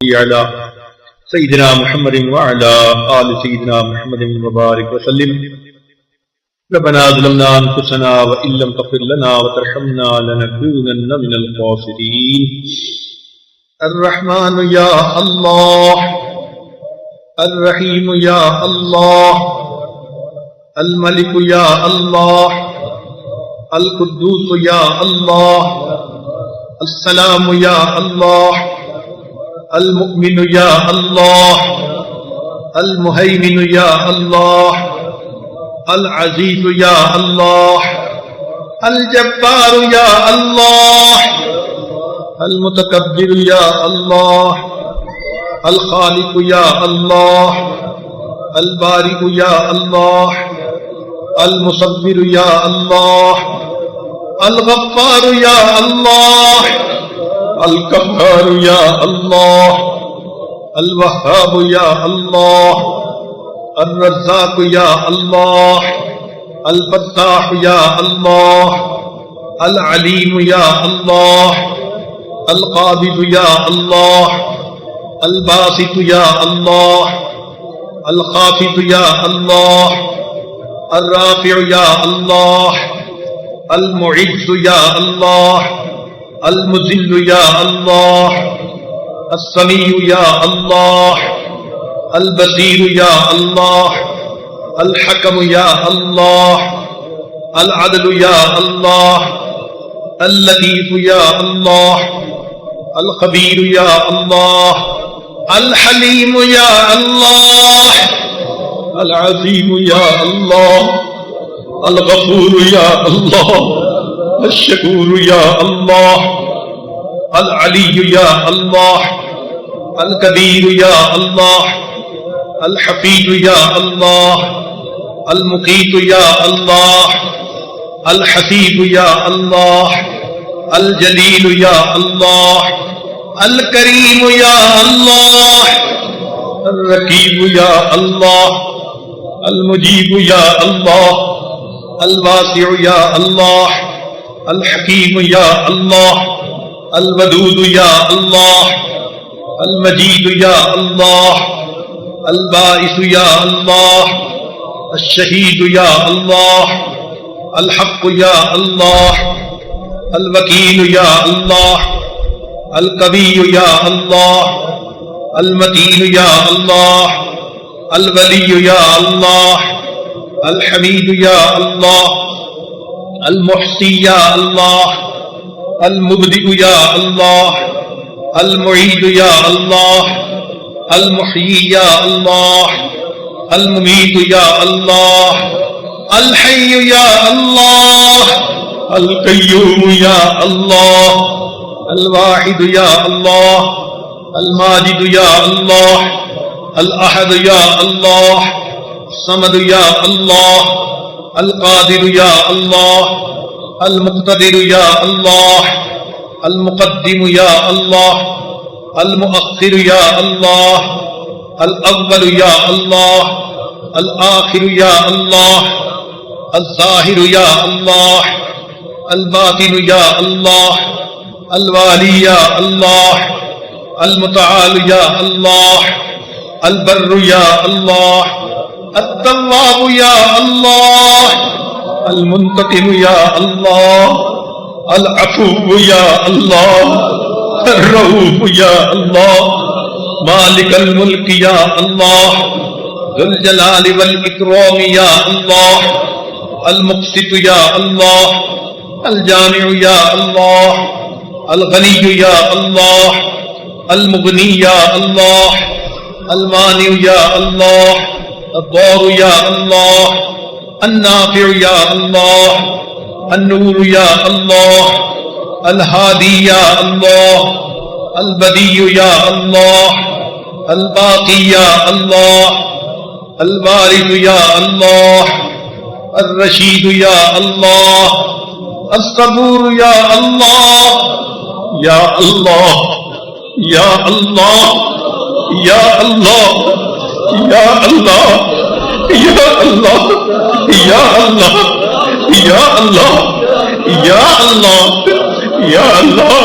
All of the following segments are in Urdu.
على سيدنا محمد وعلى آل سيدنا محمد وبارك وسلم. ربنا ظلمنا أنفسنا وإن لم تغفر لنا وترحمنا لنكونن من الخاسرين. الرحمن يا الله، الرحيم يا الله، الملك يا الله، القدوس يا الله، السلام يا الله، المؤمن يا الله، المهيمن يا الله، العزيز يا الله، الجبار يا الله، المتكبر يا الله، الخالق يا الله، البارئ يا الله، المصور يا الله، الغفار يا الله، القهار يا الله، الوهاب يا الله، الرزاق يا الله، الفتاح يا الله، العليم يا الله، القابض يا الله، الباسط يا الله، الخافض يا الله، الرافع يا الله، المعز يا الله، المذل يا الله، السميع يا الله، البصير يا الله، الحكم يا الله، العدل يا الله، اللطيف يا الله، الخبير يا الله، الحليم يا الله، العظيم يا الله، الغفور يا الله، الشكور يا الله، العلي يا الله، الكبير يا الله، الحفيظ يا الله، المقيت يا الله، الحسيب يا الله، الجليل يا الله، الكريم يا الله، الرقيب يا الله، المجيب يا الله، الواسع يا الله، الحكيم يا الله، الودود يا الله، المجيد يا الله، البائس يا الله، الشهيد يا الله، الحق يا الله، الوكيل يا الله، القوي يا الله، المتين يا الله، الولي يا الله، الحميد يا الله، المحصي يا الله، المبدئ يا الله، المعيد يا الله، المحيي يا الله، المميت يا الله، الحي يا الله، القيوم يا الله، الواحد يا الله، الماجد يا الله، الأحد يا الله، الصمد يا الله، القادر يا الله، المقتدر يا الله، المقدم يا الله، المؤخر يا الله، الأول يا الله، الآخر يا الله، الظاهر يا الله، الباطن يا الله، الوالي يا الله، المتعال يا الله، البر يا الله، التواب يا الله، المنتقم يا الله، العفو يا الله، الرؤوف يا الله، مالك الملك يا الله، ذو الجلال والإكرام يا الله، المقسط يا الله، الجامع يا الله، الغني يا الله، المغني يا الله، المانع يا الله، الضار يا الله، النافع يا الله، النور يا الله، الهادي يا الله، البديع يا الله، الباقي يا الله، الوارث يا الله، الرشيد يا الله، الصبور يا الله، يا الله، يا الله، يا الله، يا الله، يا الله، يا الله، یا اللہ یا اللہ یا اللہ،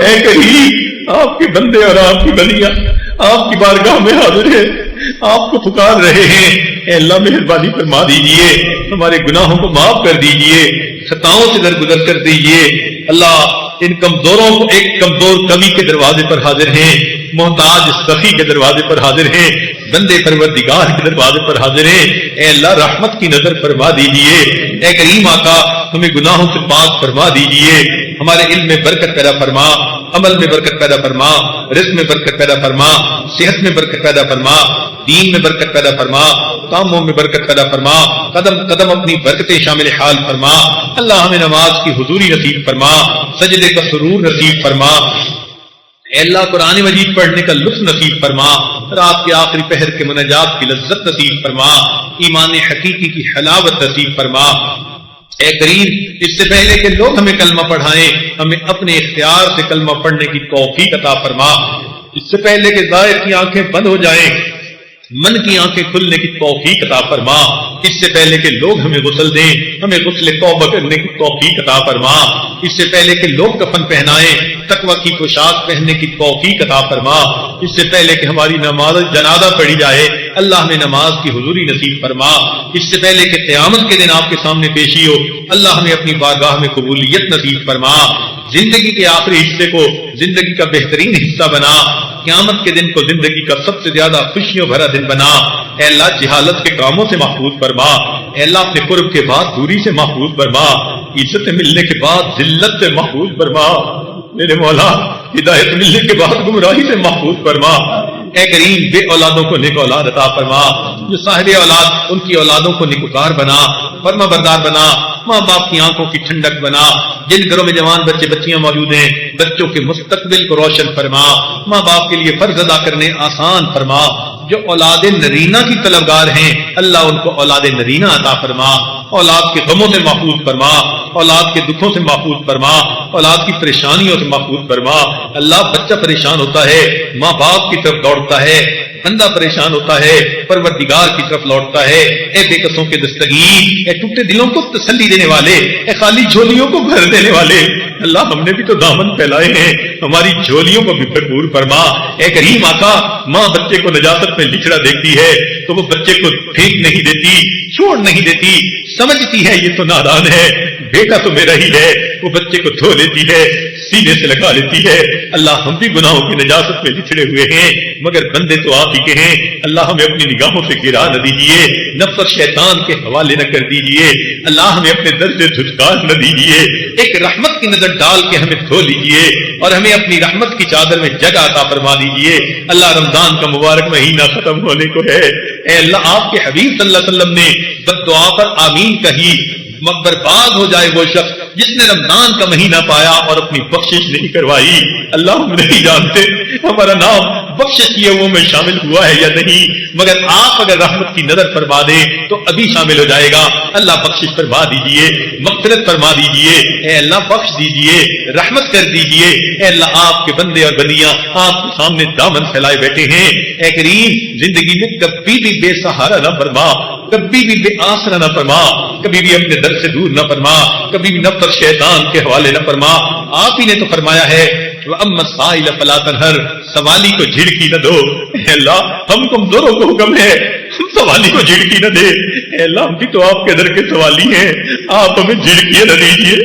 اے کریم آپ کے بندے اور آپ کی بلیاں آپ کی بارگاہ میں حاضر ہیں، آپ کو پکار رہے ہیں۔ اے اللہ مہربانی فرما دیجئے، ہمارے گناہوں کو معاف کر دیجئے، خطاؤں سے درگزر کر دیجئے۔ اللہ ان کمزوروں کو ایک کمزور کمی کے دروازے پر حاضر ہیں، محتاج سخی کے دروازے پر حاضر ہیں، بندے پروردگار کے دروازے پر حاضر ہیں۔ اے اللہ رحمت کی نظر فرما دیجئے، اے کریم آقا ہمیں گناہوں سے پاک فرما دیجئے، ہمارے علم میں برکت پیدا فرما، عمل میں برکت پیدا فرما، رزق میں برکت پیدا فرما، صحت میں برکت پیدا فرما، دین میں برکت پیدا فرما، کاموں میں برکت پیدا فرما، قدم قدم اپنی برکتیں شامل حال فرما۔ اللہ ہمیں نماز کی حضوری نصیب فرما، سجدے کا سرور نصیب فرما۔ اے اللہ قرآن مجید پڑھنے کا لطف نصیب فرما، رات کے آخری پہر کے مناجات کی لذت نصیب فرما، ایمان حقیقی کی حلاوت نصیب فرما۔ اے کریم اس سے پہلے کہ لوگ ہمیں کلمہ پڑھائیں، ہمیں اپنے اختیار سے کلمہ پڑھنے کی توفیق عطا فرما۔ اس سے پہلے کہ ظاہر کی آنکھیں بند ہو جائیں، من کی آنکھیں کھلنے کی توفیق عطا فرما۔ اس سے پہلے کہ لوگ ہمیں غسل دیں، ہمیں غسل توبہ کرنے کی توفیق عطا فرما۔ اس سے پہلے کہ لوگ کفن پہنائیں، تقوی کی پوشاک پہننے کی توفیق عطا فرما۔ اس سے پہلے کہ ہماری نماز جنازہ پڑھی جائے، اللہ ہمیں نماز کی حضوری نصیب فرما۔ اس سے پہلے کہ قیامت کے دن آپ کے سامنے پیشی ہو، اللہ ہمیں اپنی بارگاہ میں قبولیت نصیب فرما۔ زندگی کے آخری حصے کو زندگی کا بہترین حصہ بنا، قیامت کے دن کو زندگی کا سب سے زیادہ خوشیوں بھرا دن بنا۔ اے اللہ جہالت کے کاموں سے محفوظ فرما، اے اللہ اپنے قرب کے بعد دوری سے محفوظ فرما، عزت ملنے کے بعد ذلت سے محفوظ فرما، میرے مولا ہدایت ملنے کے بعد گمراہی سے محفوظ فرما۔ اے کریم بے اولادوں کو نیک اولاد عطا فرما، جو صاحب اولاد ان کی اولادوں کو نیکوکار بنا، فرما بردار بنا، ماں باپ کی آنکھوں کی ٹھنڈک بنا۔ جن گھروں میں جوان بچے بچیاں موجود ہیں، بچوں کے مستقبل کو روشن فرما، ماں باپ کے لیے فرض ادا کرنے آسان فرما۔ جو اولاد نرینہ کی طلبگار ہیں اللہ ان کو اولاد نرینہ عطا فرما، اولاد کے غموں سے محفوظ فرما، اولاد کے دکھوں سے محفوظ فرما، اولاد کی پریشانیوں سے محفوظ فرما۔ اللہ بچہ پریشان ہوتا ہے ماں باپ کی طرف دوڑتا ہے، بندہ پریشان ہوتا ہے پروردگار کی طرف لوٹتا ہے۔ اے بے کسوں کے دستگیر، اے ٹوٹے دلوں کو تسلی دینے والے، اے خالی جھولیوں کو بھر دینے والے، اللہ ہم نے بھی تو دامن پھیلائے ہیں، ہماری جھولیوں کو بھی بھرپور فرما۔ اے کریم آقا ماں بچے کو نجاست میں لچڑا دیکھتی ہے تو وہ بچے کو پھینک نہیں دیتی، چھوڑ نہیں دیتی، سمجھتی ہے یہ تو نادان ہے، بیٹا تو میرا ہی ہے، وہ بچے کو دھو لیتی ہے، سینے سے لگا لیتی ہے۔ اللہ ہم بھی گناہوں کی نجاست میں لچڑے ہوئے ہیں، مگر بندے تو آپ ہی کے ہیں، اللہ ہمیں اپنی نگاہوں سے گرا نہ دیجیے، نفس اور شیطان کے حوالے نہ کر دیجیے، اللہ ہمیں اپنے در سے دھتکار نہ دیجیے، ایک رحمت کی نظر ڈال کے ہمیں دھو لیجیے اور ہمیں اپنی رحمت کی چادر میں جگہ عطا فرما دیجیے۔ اللہ رمضان کا مبارک مہینہ ختم ہونے کو ہے، اے اللہ آپ کے حبیب صلی اللہ علیہ وسلم نے بد دعا پر آمین کہی، برباد ہو جائے وہ شخص جس نے رمضان کا مہینہ پایا اور اپنی بخشش نہیں کروائی۔ اللہ ہم نہیں جانتے ہمارا نام بخشش کیے وہ میں شامل ہوا ہے یا نہیں، مگر آپ اگر رحمت کی نظر فرما دیں تو ابھی شامل ہو جائے گا۔ اللہ بخشش فرما دیجئے، مغفرت فرما دیجئے، اے اللہ بخش دیجئے، رحمت کر دیجئے۔ اے اللہ آپ کے بندے اور بندیاں آپ کے سامنے دامن پھیلائے بیٹھے ہیں، اے کریم زندگی میں کبھی بھی بے سہارا نہ فرما، کبھی بھی بے آسرا نہ فرما، کبھی بھی اپنے در سے دور نہ فرما، کبھی بھی نفس اور شیطان کے حوالے نہ فرما۔ آپ ہی نے تو فرمایا ہے وَأَمَّا السَّائِلَ فَلَا تَنْهَرْ، سوالی کو جھڑکی نہ دو۔ اے اللہ ہم کمزوروں کو حکم ہے ہم سوالی کو جھڑکی نہ دے، اے اللہ ہم بھی تو آپ کے در کے سوالی ہیں، آپ ہمیں جھڑکیے نہ دیجیے،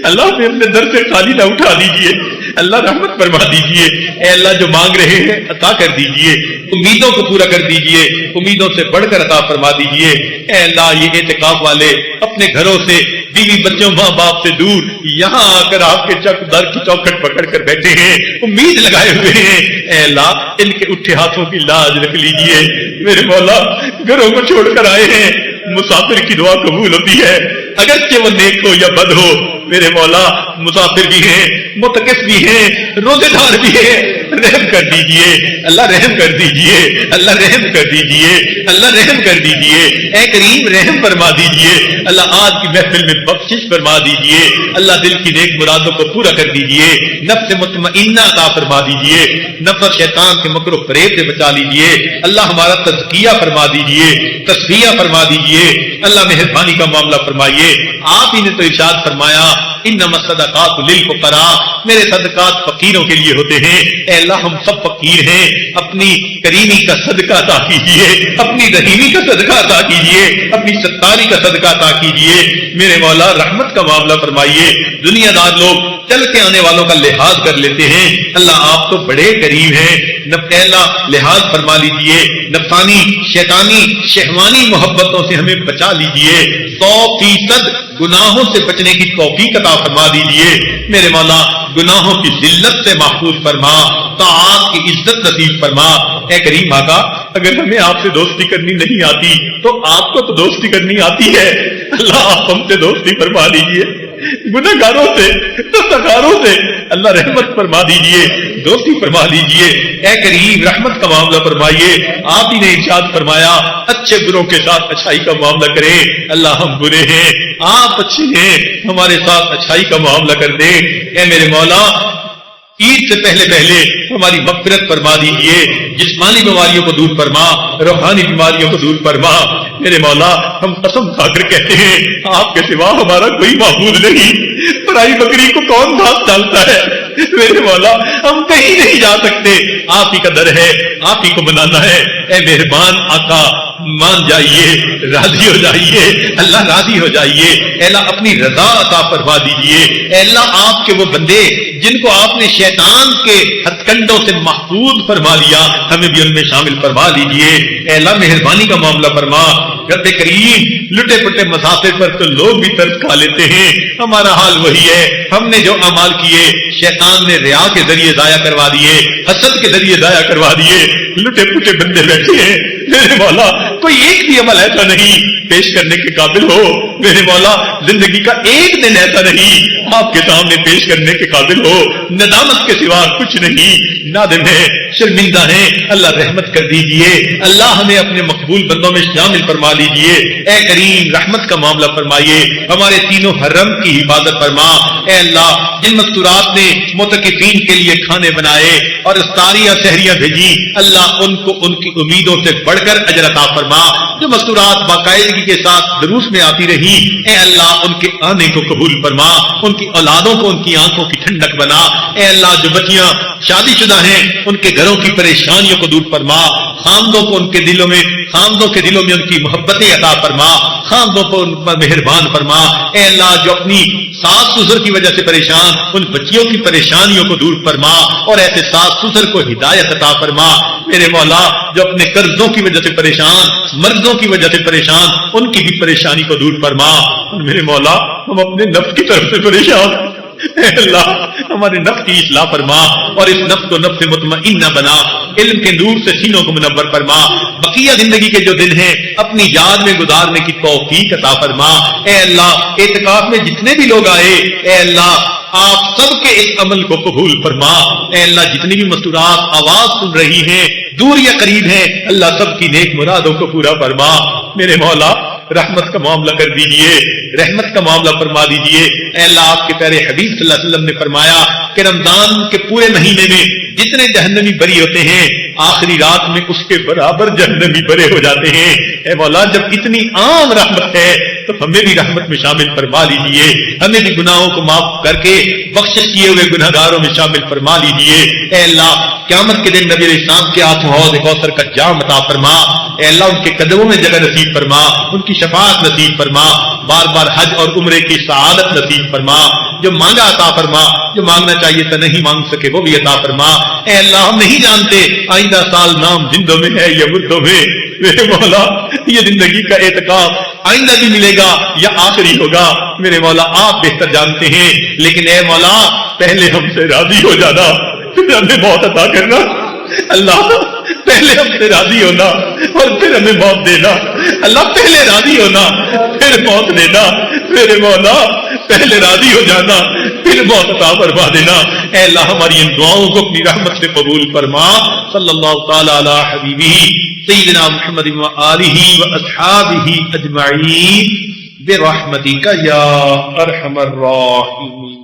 اللہ ہمیں اپنے در سے خالی نہ اٹھا دیجیے، اللہ رحمت فرما دیجیے۔ اے اللہ جو مانگ رہے ہیں عطا کر دیجیے، امیدوں کو پورا کر دیجیے، امیدوں سے بڑھ کر عطا فرما دیجیے۔ اے اللہ یہ اعتکاف والے اپنے گھروں سے بیوی بچوں ماں باپ سے دور یہاں آ کر آپ کے در کی چوکھٹ پکڑ کر بیٹھے ہیں، امید لگائے ہوئے ہیں، اے اللہ ان کے اٹھے ہاتھوں کی لاج رکھ لیجیے۔ میرے مولا گھروں کو چھوڑ کر آئے ہیں، مسافر کی دعا قبول ہوتی ہے اگرچہ وہ نیک ہو یا بد ہو۔ میرے مولا مسافر بھی ہیں، متکف بھی ہیں، روزے دار بھی ہیں، رحم کر دیجئے، اللہ رحم کر دیجئے، اللہ رحم کر دیجئے، اللہ رحم کر دیجئے۔ اے کریم رحم فرما دیجئے، اللہ آج کی محفل میں بخشش فرما دیجئے، اللہ دل کی نیک مرادوں کو پورا کر دیجئے، نفس مطمئنہ عطا فرما دیجئے، نفس شیطان کے مکر و فریب سے بچا لیجئے، اللہ ہمارا تزکیہ فرما دیجئے، تصفیہ فرما دیجئے، اللہ مہربانی کا معاملہ فرمائیے۔ آپ ہی نے تو ارشاد فرمایا انما الصدقات للفقراء، میرے صدقات فقیروں کے لیے ہوتے ہیں۔ اے اللہ ہم سب فقیر ہیں، اپنی کریمی کا صدقہ عطا کیجیے، اپنی رحیمی کا صدقہ عطا کیجیے، اپنی ستاری کا صدقہ عطا کیجیے۔ میرے مولا رحمت کا معاملہ فرمائیے۔ دنیا دار لوگ چل کے آنے والوں کا لحاظ کر لیتے ہیں، اللہ آپ تو بڑے کریم ہیں، اللہ لحاظ فرما لیجیے، نفسانی شیطانی شہوانی محبتوں سے ہمیں بچا لیجیے، 100% گناہوں سے بچنے کی توفیق عطا فرما دیجیے۔ میرے مولا گناہوں کی ذلت سے محفوظ فرما، طاعات کی عزت نصیب فرما۔ اے کریم آقا اگر ہمیں آپ سے دوستی کرنی نہیں آتی تو آپ کو تو دوستی کرنی آتی ہے، اللہ آپ ہم سے دوستی فرما لیجیے، گناہگاروں سے گناہگاروں سے اللہ رحمت فرما دیجیے، دوستی فرما لیجیے۔ اے کریم رحمت کا معاملہ فرمائیے، آپ ہی نے ارشاد فرمایا اچھے بروں کے ساتھ اچھائی کا معاملہ کریں، اللہ ہم برے ہیں آپ اچھے ہیں، ہمارے ساتھ اچھائی کا معاملہ کر دیں۔ اے میرے مولا عید سے پہلے ہماری مغفرت فرما دیجیے، جسمانی بیماریوں کو دور فرما، روحانی بیماریوں کو دور فرما۔ میرے مولا ہم قسم کھا کر کہتے ہیں آپ کے سوا ہمارا کوئی معبود نہیں، پرائی بکری کو کون گھاس ڈالتا ہے؟ میرے مولا ہم کہیں نہیں جا سکتے، آپ ہی کا در ہے، آپ ہی کو بنانا ہے۔ اے مہربان آقا مان جائیے، راضی ہو جائیے، اللہ راضی ہو جائیے۔ اے اللہ اپنی رضا عطا فرما دیجیے۔ اے اللہ آپ کے وہ بندے جن کو آپ نے شیطان کے ہتھ کنڈوں سے محفوظ فرما لیا، ہمیں بھی ان میں شامل فرما لیجیے۔ اے اللہ مہربانی کا معاملہ فرما۔ رب کریم لٹے پٹے مسافر پر تو لوگ بھی ترس کھا لیتے ہیں، ہمارا حال وہی ہے، ہم نے جو اعمال کیے شیطان نے ریا کے ذریعے ضائع کروا دیے، حسد کے ذریعے ضائع کروا دیے، لٹے پٹے بندے بیٹھے ہیں۔ میرے مولا کوئی ایک بھی عمل ایسا نہیں پیش کرنے کے قابل ہو، میرے مولا زندگی کا ایک دن ایسا نہیں آپ کے سامنے پیش کرنے کے قابل ہو، ندامت کے سوا کچھ نہیں، نادم ہے، شرمندہ ہے، اللہ رحمت کر دیجئے، اللہ ہمیں اپنے مقبول بندوں میں شامل فرما لیجئے۔ اے کریم رحمت کا معاملہ فرمائیے، ہمارے تینوں حرم کی حفاظت فرما۔ اے اللہ جن مستورات نے معتکفین کے لیے کھانے بنائے اور افطاریاں سحریاں بھیجی، اللہ ان کو ان کی امیدوں سے بڑھ کر اجر عطا فرما۔ جو مستورات باقاعدگی کے ساتھ دروس میں آتی رہی، اے اللہ ان کے آنے کو قبول فرما، ان کی اولادوں کو ان کی آنکھوں کی ٹھنڈک بنا۔ اے اللہ جو بچیاں شادی شدہ ہیں ان کے گھروں کی پریشانیوں کو دور فرما، خامدوں کو ان کے دلوں میں ان کی محبتیں عطا فرما، خامدوں کو ان پر مہربان فرما۔ اے اللہ جو اپنی ساس سسر کی وجہ سے پریشان، ان بچیوں کی پریشانیوں کو دور فرما اور ایسے ساس سسر کو ہدایت عطا فرما۔ میرے مولا جو اپنے قرضوں کی وجہ سے پریشان، مرضوں کی وجہ سے پریشان، ان کی بھی پریشانی کو دور فرما۔ اور میرے مولا ہم اپنے نفس کی طرف سے پریشان، اے اللہ ہمارے نفس کی اصلاح فرما اور اس نفس کو نفس مطمئنہ بنا، علم کے نور سے سینوں کو منور فرما۔ بقیہ زندگی کے جو دن ہیں اپنی یاد میں گزارنے کی توفیق عطا فرما۔ اے اللہ اعتکاف میں جتنے بھی لوگ آئے، اے اللہ آپ سب کے اس عمل کو قبول فرما۔ اے اللہ جتنی بھی مستورات آواز سن رہی ہیں دور یا قریب ہیں، اللہ سب کی نیک مرادوں کو پورا فرما۔ میرے مولا رحمت کا معاملہ کر دیجئے، رحمت کا معاملہ فرما دیجئے۔ اے اللہ آپ کے پیارے حبیب صلی اللہ علیہ وسلم نے فرمایا کہ رمضان کے پورے مہینے میں جتنے جہنمی بری ہوتے ہیں آخری رات میں اس کے برابر جہنمی بڑے ہو جاتے ہیں۔ اے مولا جب اتنی عام رحمت ہے تو ہمیں بھی رحمت میں شامل فرما لیجئے، ہمیں بھی گناہوں کو معاف کر کے بخشش کیے ہوئے گناہگاروں میں شامل فرما لیجئے۔ اے اللہ قیامت کے دن نبی علیہ السلام کے ہاتھوں حوض کوثر کا جام عطا فرما۔ اے اللہ ان کے قدموں میں جگہ نصیب فرما، ان کی شفاعت نصیب فرما، بار بار حج اور عمرے کی سعادت نصیب فرما۔ جو مانگا عطا فرما، جو مانگنا چاہیے تھا نہیں مانگ سکے وہ بھی عطا فرما۔ اے اللہ ہم نہیں جانتے آئندہ سال نام زندوں میں ہے یا مردوں میں، میرے مولا یہ زندگی کا اعتکاف آئندہ بھی ملے گا یا آخری ہوگا، میرے مولا آپ بہتر جانتے ہیں، لیکن اے مولا پہلے ہم سے راضی ہو جانا پھر ہمیں موت عطا کرنا۔ اللہ پہلے ہم سے راضی ہونا اور پھر ہمیں موت دینا، اللہ پہلے راضی ہونا پھر موت دینا، میرے مولا پہلے راضی ہو جانا پھر موت عطا فرما دینا۔ اے اللہ ہماری ان دعاؤں کو اپنی رحمت سے قبول فرما۔ صلی اللہ تعالی علی حبیبہ سیدنا محمد و آلہ و اصحابہ اجمعین برحمتک یا ارحم الراحمین۔